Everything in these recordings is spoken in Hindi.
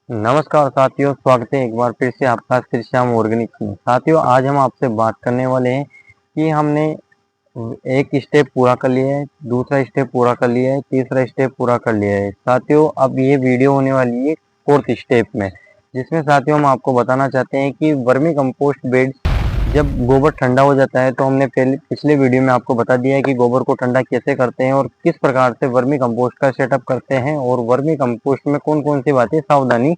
नमस्कार साथियों, स्वागत है एक बार फिर से आपका श्री श्याम ऑर्गेनिक्स में। साथियों, आज हम आपसे बात करने वाले हैं कि हमने एक स्टेप पूरा कर लिया है, दूसरा स्टेप पूरा कर लिया है, तीसरा स्टेप पूरा कर लिया है। साथियों, अब ये वीडियो होने वाली है फोर्थ स्टेप में, जिसमें साथियों हम आपको बताना चाहते हैं कि वर्मी कंपोस्ट बेड जब गोबर ठंडा हो जाता है तो हमने पिछले वीडियो में आपको बता दिया है कि गोबर को ठंडा कैसे करते हैं और किस प्रकार से वर्मी कंपोस्ट का सेटअप करते हैं और वर्मी कंपोस्ट में कौन कौन सी बातें सावधानी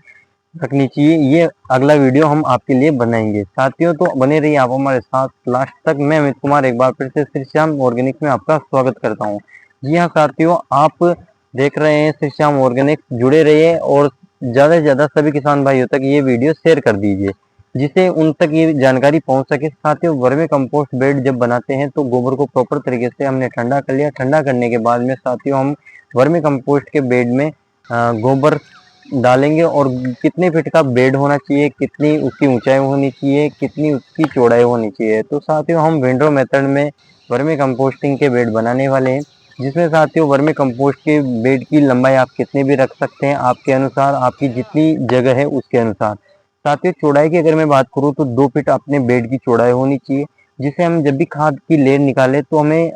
रखनी चाहिए। ये अगला वीडियो हम आपके लिए बनाएंगे। साथियों, तो बने रहिए आप हमारे साथ लास्ट तक। मैं अमित कुमार एक बार फिर से श्री श्याम ऑर्गेनिक्स में आपका स्वागत करता हूँ। जी हाँ साथियों, आप देख रहे हैं श्री श्याम ऑर्गेनिक्स, जुड़े रहिए और ज़्यादा से ज़्यादा सभी किसान भाइयों तक ये वीडियो शेयर कर दीजिए, जिससे उन तक ये जानकारी पहुंच सके। साथियों, वर्मी कंपोस्ट बेड जब बनाते हैं तो गोबर को प्रॉपर तरीके से हमने ठंडा कर लिया। ठंडा करने के बाद में साथियों हम वर्मी कंपोस्ट के बेड में गोबर डालेंगे और कितने फीट का बेड होना चाहिए, कितनी उसकी ऊंचाई होनी चाहिए, कितनी उसकी चौड़ाई होनी चाहिए। तो साथियों हम विंडो मेथड में वर्मी कंपोस्टिंग के बेड बनाने वाले हैं, जिसमें साथियों वर्मी कंपोस्ट के बेड की लंबाई आप कितनी भी रख सकते हैं, आपके अनुसार, आपकी जितनी जगह है उसके अनुसार। साथियों, चौड़ाई की अगर मैं बात करूं तो 2 फीट अपने बेड की चौड़ाई होनी चाहिए, जिससे हम जब भी खाद की लेयर निकाले तो हमें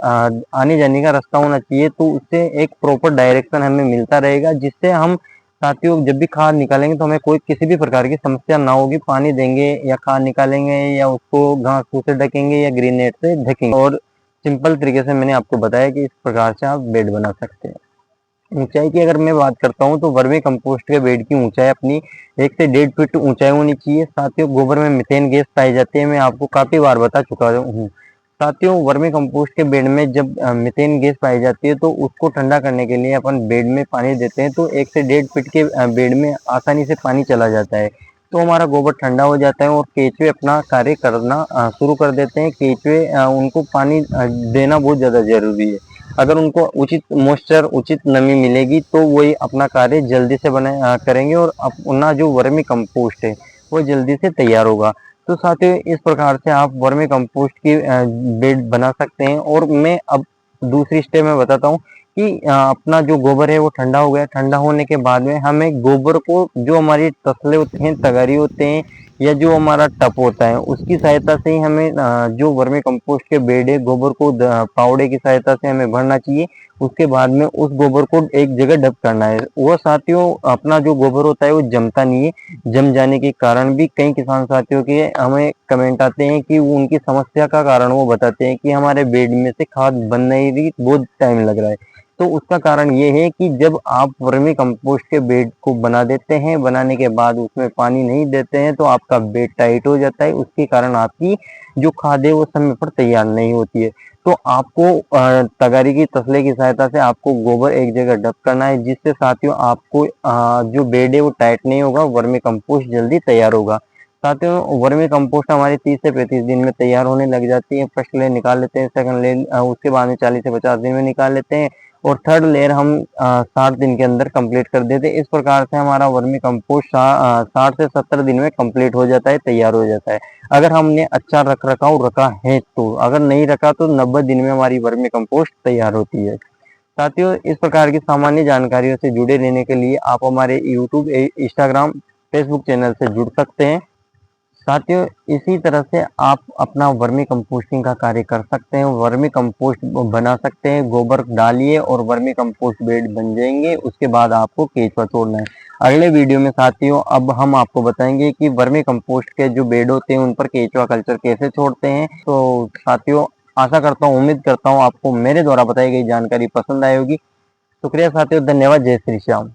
आने जाने का रास्ता होना चाहिए, तो उससे एक प्रॉपर डायरेक्शन हमें मिलता रहेगा, जिससे हम साथियों जब भी खाद निकालेंगे तो हमें कोई किसी भी प्रकार की समस्या ना होगी। पानी देंगे या खाद निकालेंगे या उसको घास फूस से ढकेंगे या ग्रीन नेट से ढकेंगे। और सिंपल तरीके से मैंने आपको बताया कि इस प्रकार से आप बेड बना सकते हैं। ऊंचाई की अगर मैं बात करता हूं तो वर्मी कंपोस्ट के बेड की ऊंचाई अपनी 1 से 1.5 फीट ऊंचाई होनी चाहिए। साथियों, गोबर में मीथेन गैस पाई जाती है, मैं आपको काफी बार बता चुका हूँ। साथियों, वर्मी कंपोस्ट के बेड में जब मीथेन गैस पाई जाती है तो उसको ठंडा करने के लिए अपन बेड में पानी देते हैं, तो 1 से 1.5 फीट के बेड में आसानी से पानी चला जाता है, तो हमारा गोबर ठंडा हो जाता है और केंचुए अपना कार्य करना शुरू कर देते हैं। केंचुए उनको पानी देना बहुत ज़्यादा जरूरी है। अगर उनको उचित मॉइस्चर, उचित नमी मिलेगी तो वही अपना कार्य जल्दी से करेंगे और अपना जो वर्मी कंपोस्ट है वो जल्दी से तैयार होगा। तो साथियों, इस प्रकार से आप वर्मी कंपोस्ट की बेड बना सकते हैं। और मैं अब दूसरी स्टेप में बताता हूँ कि अपना जो गोबर है वो ठंडा हो गया। ठंडा होने के बाद में हमें गोबर को, जो हमारी तसले होते हैं, तगारी होते हैं या जो हमारा टप होता है, उसकी सहायता से ही हमें जो वर्मी कंपोस्ट के बेड है गोबर को पावड़े की सहायता से हमें भरना चाहिए। उसके बाद में उस गोबर को एक जगह डंप करना है। वो साथियों अपना जो गोबर होता है वो जमता नहीं है। जम जाने के कारण भी कई किसान साथियों के हमें कमेंट आते हैं कि वो उनकी समस्या का कारण वो बताते हैं कि हमारे बेड में से खाद बन नहीं रही, बहुत टाइम लग रहा है। तो उसका कारण ये है कि जब आप वर्मी कंपोस्ट के बेड को बना देते हैं, बनाने के बाद उसमें पानी नहीं देते हैं तो आपका बेड टाइट हो जाता है। उसके कारण आपकी जो खाद है वो समय पर तैयार नहीं होती है। तो आपको तगारी की तसले की सहायता से आपको गोबर एक जगह डंप करना है, जिससे साथियों आपको जो बेड है वो टाइट नहीं होगा, वर्मी कंपोस्ट जल्दी तैयार होगा। साथियों, वर्मी कंपोस्ट हमारी 30 से 35 दिन में तैयार होने लग जाती है। फर्स्ट लेयर निकाल लेते हैं, सेकंड लेयर उसके बाद में 40 से 50 दिन में निकाल लेते हैं और थर्ड लेयर हम 60 दिन के अंदर कंप्लीट कर देते हैं। इस प्रकार से हमारा वर्मी कंपोस्ट 60 से 70 दिन में कंप्लीट हो जाता है, तैयार हो जाता है, अगर हमने अच्छा रख रखाव रखा है तो। अगर नहीं रखा तो 90 दिन में हमारी वर्मी कंपोस्ट तैयार होती है। साथियों, इस प्रकार की सामान्य जानकारियों से जुड़े रहने के लिए आप हमारे यूट्यूब, इंस्टाग्राम, फेसबुक चैनल से जुड़ सकते हैं। साथियों, इसी तरह से आप अपना वर्मी कंपोस्टिंग का कार्य कर सकते हैं, वर्मी कंपोस्ट बना सकते हैं। गोबर डालिए और वर्मी कंपोस्ट बेड बन जाएंगे। उसके बाद आपको केंचुआ छोड़ना है। अगले वीडियो में साथियों अब हम आपको बताएंगे कि वर्मी कंपोस्ट के जो बेड होते हैं उन पर केंचुआ कल्चर कैसे छोड़ते हैं। तो साथियों, आशा करता हूँ, उम्मीद करता हूँ आपको मेरे द्वारा बताई गई जानकारी पसंद आई होगी। शुक्रिया साथियों, धन्यवाद। जय श्री श्याम।